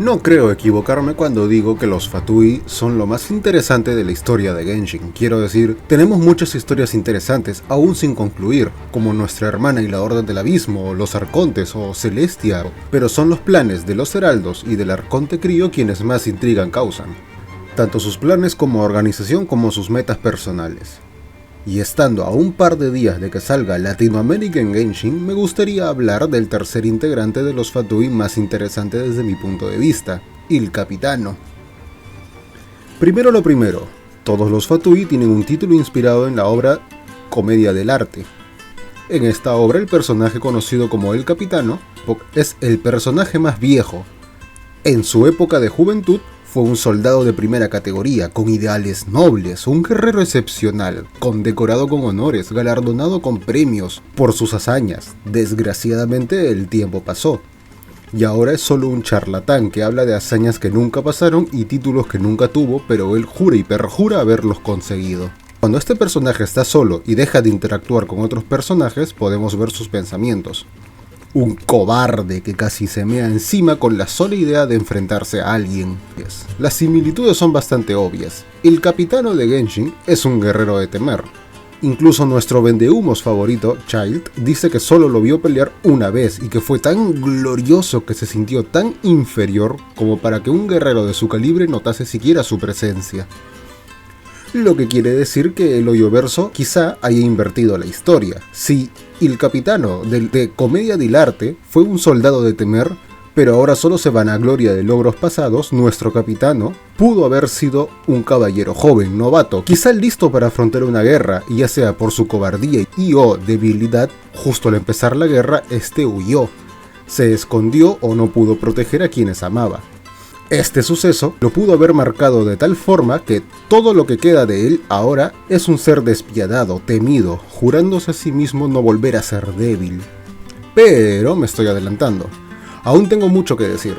No creo equivocarme cuando digo que los Fatui son lo más interesante de la historia de Genshin. Quiero decir, tenemos muchas historias interesantes aún sin concluir, como Nuestra Hermana y la Orden del Abismo, los Arcontes o Celestia, pero son los planes de los Heraldos y del Arconte Crío quienes más intriga causan, tanto sus planes como organización como sus metas personales. Y estando a un par de días de que salga Latinoamerican Genshin, me gustaría hablar del tercer integrante de los Fatui más interesante desde mi punto de vista, Il Capitano. Primero lo primero, todos los Fatui tienen un título inspirado en la obra Comedia del Arte. En esta obra el personaje conocido como El Capitano es el personaje más viejo. En su época de juventud, fue un soldado de primera categoría, con ideales nobles, un guerrero excepcional, condecorado con honores, galardonado con premios por sus hazañas. Desgraciadamente el tiempo pasó, y ahora es solo un charlatán que habla de hazañas que nunca pasaron y títulos que nunca tuvo, pero él jura y perjura haberlos conseguido. Cuando este personaje está solo y deja de interactuar con otros personajes, podemos ver sus pensamientos. Un cobarde que casi se mea encima con la sola idea de enfrentarse a alguien. Las similitudes son bastante obvias. El Capitano de Genshin es un guerrero de temer. Incluso nuestro vendehumos favorito, Childe, dice que solo lo vio pelear una vez y que fue tan glorioso que se sintió tan inferior como para que un guerrero de su calibre notase siquiera su presencia. Lo que quiere decir que el Hoyoverso quizá haya invertido la historia. Si El Capitano de Comedia del Arte fue un soldado de temer, pero ahora solo se vanagloria de logros pasados, nuestro capitano pudo haber sido un caballero joven, novato, quizá listo para afrontar una guerra, y ya sea por su cobardía y o debilidad, justo al empezar la guerra, este huyó, se escondió o no pudo proteger a quienes amaba. Este suceso lo pudo haber marcado de tal forma que todo lo que queda de él ahora es un ser despiadado, temido, jurándose a sí mismo no volver a ser débil. Pero me estoy adelantando. Aún tengo mucho que decir.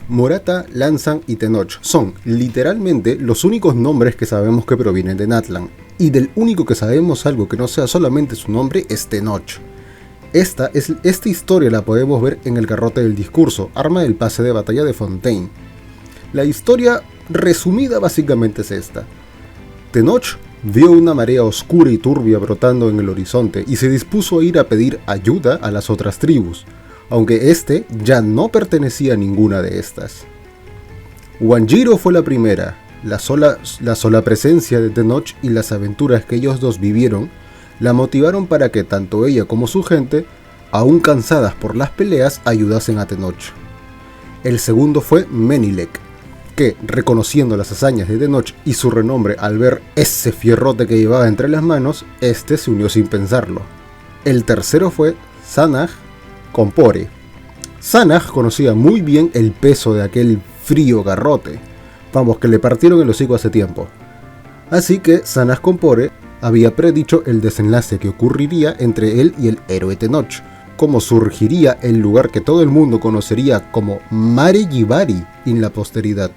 Morata, Lanzan y Tenoch son literalmente los únicos nombres que sabemos que provienen de Natlan, y del único que sabemos algo que no sea solamente su nombre es Tenoch. Esta historia la podemos ver en el Garrote del Discurso, arma del pase de batalla de Fontaine. La historia resumida básicamente es esta. Tenoch vio una marea oscura y turbia brotando en el horizonte y se dispuso a ir a pedir ayuda a las otras tribus, aunque este ya no pertenecía a ninguna de estas. Wanjiro fue la primera. La sola presencia de Tenoch y las aventuras que ellos dos vivieron la motivaron para que tanto ella como su gente, aún cansadas por las peleas, ayudasen a Tenoch. El segundo fue Menilek, que, reconociendo las hazañas de Tenoch y su renombre al ver ese fierrote que llevaba entre las manos, este se unió sin pensarlo. El tercero fue Sanag Compore. Sanag conocía muy bien el peso de aquel frío garrote, vamos, que le partieron el hocico hace tiempo. Así que Sanag Compore había predicho el desenlace que ocurriría entre él y el héroe Tenoch, cómo surgiría el lugar que todo el mundo conocería como Mare Yibari en la posteridad.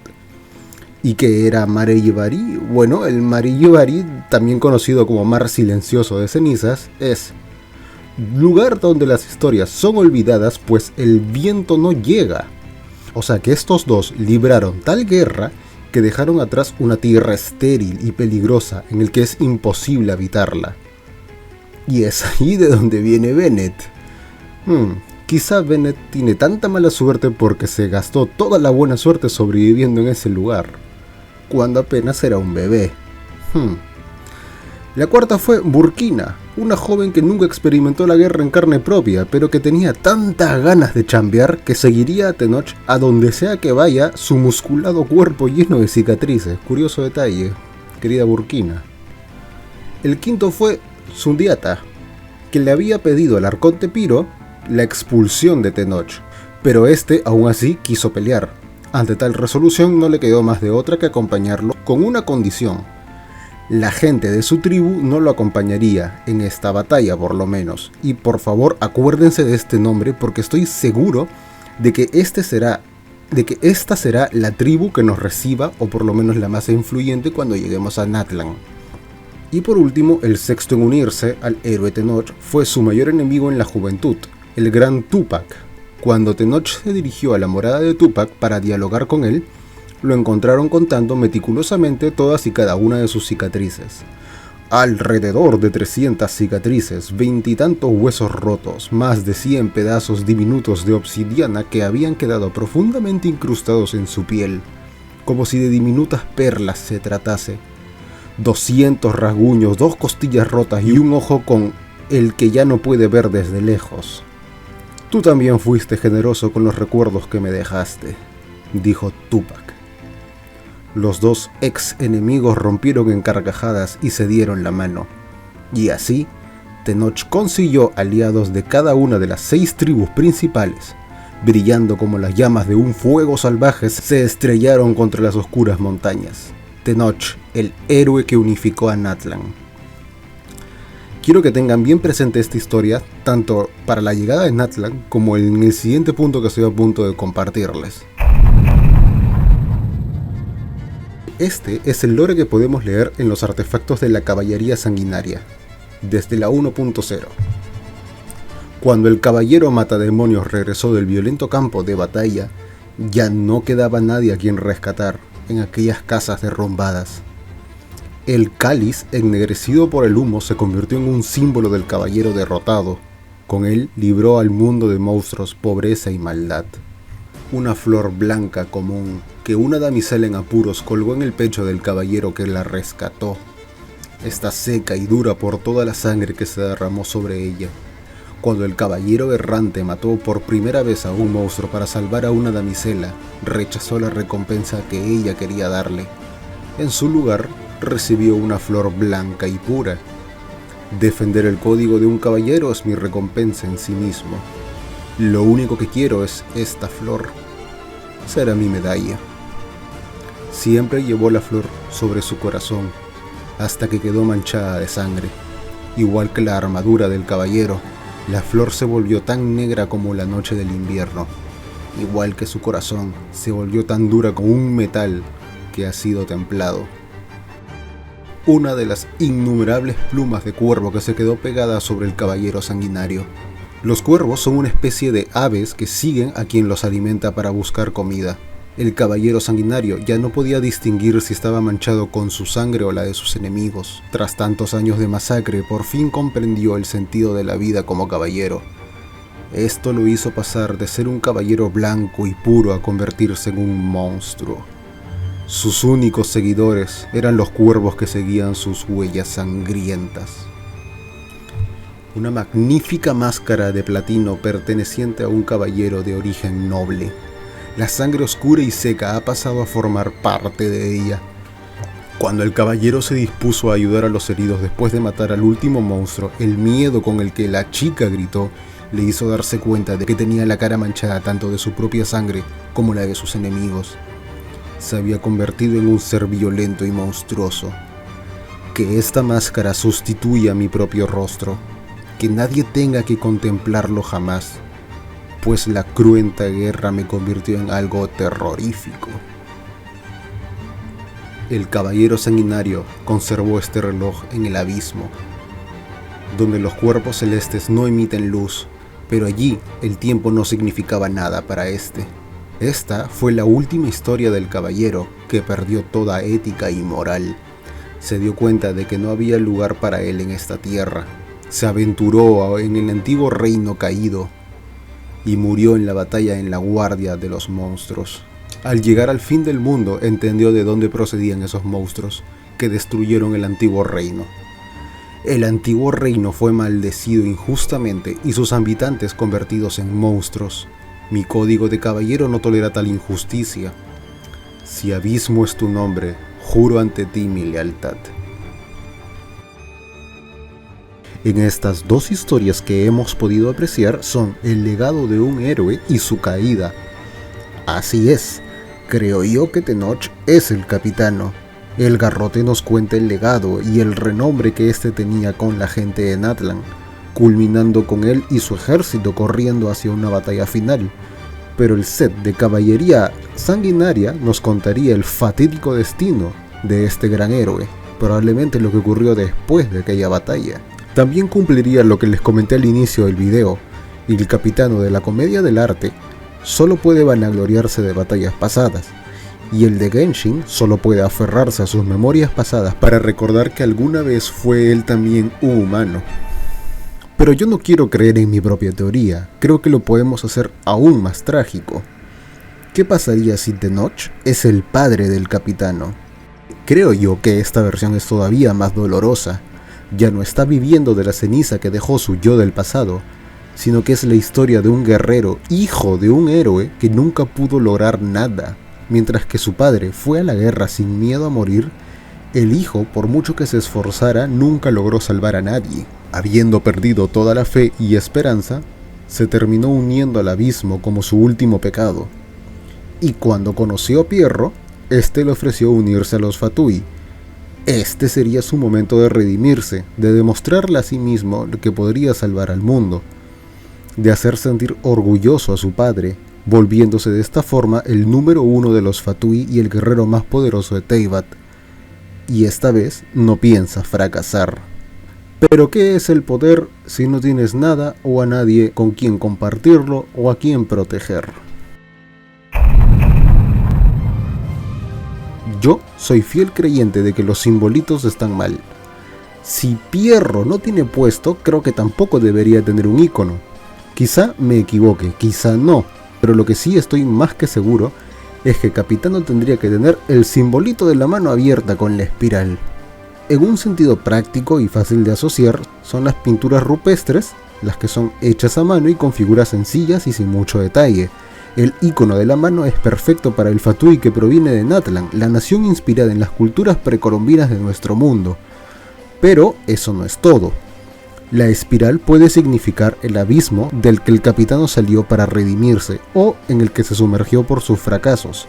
¿Y qué era Mare Yibari? Bueno, el Mare Yibari, también conocido como Mar Silencioso de Cenizas, es lugar donde las historias son olvidadas pues el viento no llega. O sea que estos dos libraron tal guerra que dejaron atrás una tierra estéril y peligrosa en el que es imposible habitarla. Y es ahí de donde viene Bennett. Quizá Bennett tiene tanta mala suerte porque se gastó toda la buena suerte sobreviviendo en ese lugar, cuando apenas era un bebé. La cuarta fue Burkina, una joven que nunca experimentó la guerra en carne propia, pero que tenía tantas ganas de chambear que seguiría a Tenoch a donde sea que vaya, su musculado cuerpo lleno de cicatrices. Curioso detalle, querida Burkina. El quinto fue Sundiata, que le había pedido al Arconte Piro la expulsión de Tenoch, pero este aún así quiso pelear. Ante tal resolución no le quedó más de otra que acompañarlo con una condición. La gente de su tribu no lo acompañaría en esta batalla por lo menos, y por favor acuérdense de este nombre porque estoy seguro de que esta será la tribu que nos reciba, o por lo menos la más influyente cuando lleguemos a Natlan. Y por último, el sexto en unirse al héroe Tenoch fue su mayor enemigo en la juventud, el gran Tupac, Cuando Tenoch se dirigió a la morada de Tupac para dialogar con él, lo encontraron contando meticulosamente todas y cada una de sus cicatrices. Alrededor de 300 cicatrices, 20 y tantos huesos rotos, más de 100 pedazos diminutos de obsidiana que habían quedado profundamente incrustados en su piel, como si de diminutas perlas se tratase. 200 rasguños, 2 costillas rotas y un ojo con el que ya no puede ver desde lejos. Tú también fuiste generoso con los recuerdos que me dejaste, dijo Tupac. Los dos ex enemigos rompieron en carcajadas y se dieron la mano. Y así, Tenoch consiguió aliados de cada una de las 6 tribus principales. Brillando como las llamas de un fuego salvaje, se estrellaron contra las oscuras montañas. Tenoch, el héroe que unificó a Natlan. Quiero que tengan bien presente esta historia, tanto para la llegada de Natlan como en el siguiente punto que estoy a punto de compartirles. Este es el lore que podemos leer en los artefactos de la caballería sanguinaria, desde la 1.0. Cuando el caballero matademonios regresó del violento campo de batalla, ya no quedaba nadie a quien rescatar en aquellas casas derrumbadas. El cáliz, ennegrecido por el humo, se convirtió en un símbolo del caballero derrotado. Con él libró al mundo de monstruos, pobreza y maldad. Una flor blanca común que una damisela en apuros colgó en el pecho del caballero que la rescató. Está seca y dura por toda la sangre que se derramó sobre ella. Cuando el caballero errante mató por primera vez a un monstruo para salvar a una damisela, rechazó la recompensa que ella quería darle. En su lugar, recibió una flor blanca y pura. Defender el código de un caballero es mi recompensa en sí mismo. Lo único que quiero es esta flor. Será mi medalla. Siempre llevó la flor sobre su corazón, hasta que quedó manchada de sangre. Igual que la armadura del caballero, la flor se volvió tan negra como la noche del invierno. Igual que su corazón, se volvió tan dura como un metal que ha sido templado. Una de las innumerables plumas de cuervo que se quedó pegada sobre el caballero sanguinario. Los cuervos son una especie de aves que siguen a quien los alimenta para buscar comida. El caballero sanguinario ya no podía distinguir si estaba manchado con su sangre o la de sus enemigos. Tras tantos años de masacre, por fin comprendió el sentido de la vida como caballero. Esto lo hizo pasar de ser un caballero blanco y puro a convertirse en un monstruo. Sus únicos seguidores eran los cuervos que seguían sus huellas sangrientas. Una magnífica máscara de platino perteneciente a un caballero de origen noble. La sangre oscura y seca ha pasado a formar parte de ella. Cuando el caballero se dispuso a ayudar a los heridos después de matar al último monstruo, el miedo con el que la chica gritó le hizo darse cuenta de que tenía la cara manchada tanto de su propia sangre como la de sus enemigos. Se había convertido en un ser violento y monstruoso. Que esta máscara sustituya mi propio rostro. Que nadie tenga que contemplarlo jamás, pues la cruenta guerra me convirtió en algo terrorífico. El caballero sanguinario conservó este reloj en el abismo, donde los cuerpos celestes no emiten luz, pero allí el tiempo no significaba nada para este. Esta fue la última historia del caballero que perdió toda ética y moral. Se dio cuenta de que no había lugar para él en esta tierra. Se aventuró en el antiguo reino caído y murió en la batalla en la guardia de los monstruos. Al llegar al fin del mundo, entendió de dónde procedían esos monstruos que destruyeron el antiguo reino. El antiguo reino fue maldecido injustamente y sus habitantes convertidos en monstruos. Mi código de caballero no tolera tal injusticia. Si abismo es tu nombre, juro ante ti mi lealtad. En estas dos historias que hemos podido apreciar son el legado de un héroe y su caída. Así es, creo yo que Tenoch es el capitano. El garrote nos cuenta el legado y el renombre que éste tenía con la gente de Natlan, culminando con él y su ejército corriendo hacia una batalla final. Pero el set de caballería sanguinaria nos contaría el fatídico destino de este gran héroe, probablemente lo que ocurrió después de aquella batalla. También cumpliría lo que les comenté al inicio del video, y el capitano de la comedia del arte solo puede vanagloriarse de batallas pasadas, y el de Genshin solo puede aferrarse a sus memorias pasadas para recordar que alguna vez fue él también un humano. Pero yo no quiero creer en mi propia teoría, creo que lo podemos hacer aún más trágico. ¿Qué pasaría si Tenoch es el padre del capitano? Creo yo que esta versión es todavía más dolorosa. Ya no está viviendo de la ceniza que dejó su yo del pasado, sino que es la historia de un guerrero, hijo de un héroe que nunca pudo lograr nada. Mientras que su padre fue a la guerra sin miedo a morir, el hijo, por mucho que se esforzara, nunca logró salvar a nadie. Habiendo perdido toda la fe y esperanza, se terminó uniendo al abismo como su último pecado. Y cuando conoció a Pierro, este le ofreció unirse a los Fatui. Este sería su momento de redimirse, de demostrarle a sí mismo que podría salvar al mundo, de hacer sentir orgulloso a su padre, volviéndose de esta forma el número 1 de los Fatui y el guerrero más poderoso de Teyvat. Y esta vez no piensa fracasar. Pero ¿qué es el poder si no tienes nada o a nadie con quien compartirlo o a quien proteger? Yo soy fiel creyente de que los simbolitos están mal. Si Pierro no tiene puesto, creo que tampoco debería tener un icono. Quizá me equivoque, quizá no, pero lo que sí estoy más que seguro es que Capitano tendría que tener el simbolito de la mano abierta con la espiral. En un sentido práctico y fácil de asociar, son las pinturas rupestres, las que son hechas a mano y con figuras sencillas y sin mucho detalle. El icono de la mano es perfecto para el Fatui que proviene de Natlan, la nación inspirada en las culturas precolombinas de nuestro mundo. Pero eso no es todo. La espiral puede significar el abismo del que el capitano salió para redimirse o en el que se sumergió por sus fracasos.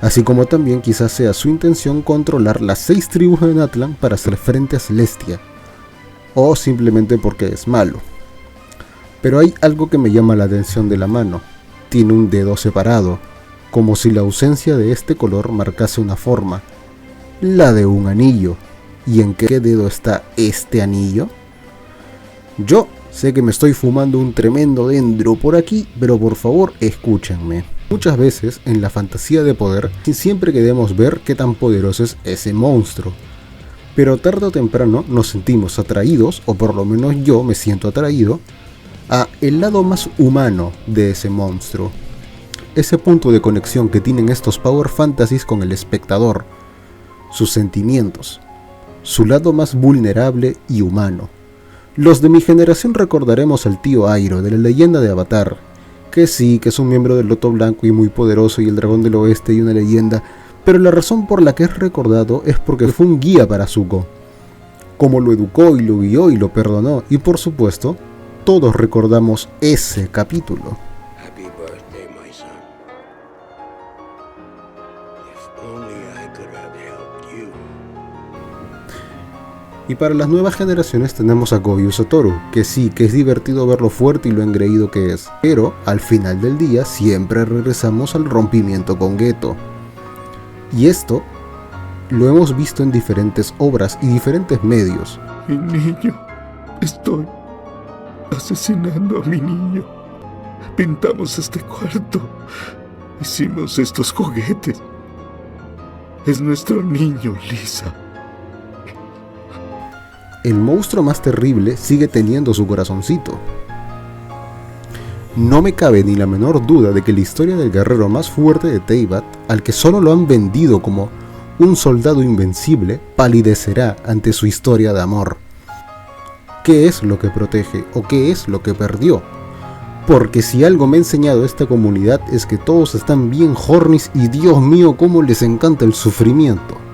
Así como también quizás sea su intención controlar las 6 tribus de Natlan para hacer frente a Celestia. O simplemente porque es malo. Pero hay algo que me llama la atención de la mano. Tiene un dedo separado, como si la ausencia de este color marcase una forma. La de un anillo. ¿Y en qué dedo está este anillo? Yo sé que me estoy fumando un tremendo dendro por aquí, pero por favor escúchenme. Muchas veces en la fantasía de poder siempre queremos ver qué tan poderoso es ese monstruo. Pero tarde o temprano nos sentimos atraídos, o por lo menos yo me siento atraído, a el lado más humano de ese monstruo. Ese punto de conexión que tienen estos power fantasies con el espectador. Sus sentimientos. Su lado más vulnerable y humano. Los de mi generación recordaremos al tío Airo de la leyenda de Avatar, que sí, que es un miembro del Loto Blanco y muy poderoso y el dragón del oeste y una leyenda, pero la razón por la que es recordado es porque fue un guía para Zuko. Como lo educó y lo guió y lo perdonó, y por supuesto, todos recordamos ese capítulo. Happy birthday, my son. If only I could have helped you. Y para las nuevas generaciones tenemos a Goju Satoru, que sí, que es divertido ver lo fuerte y lo engreído que es, pero al final del día siempre regresamos al rompimiento con Geto. Y esto lo hemos visto en diferentes obras y diferentes medios. Mi niño, estoy asesinando a mi niño. Pintamos este cuarto, hicimos estos juguetes. Es nuestro niño, Lisa. El monstruo más terrible sigue teniendo su corazoncito. No me cabe ni la menor duda de que la historia del guerrero más fuerte de Teyvat, al que solo lo han vendido como un soldado invencible, palidecerá ante su historia de amor. ¿Qué es lo que protege o qué es lo que perdió? Porque si algo me ha enseñado esta comunidad es que todos están bien hornis y Dios mío cómo les encanta el sufrimiento.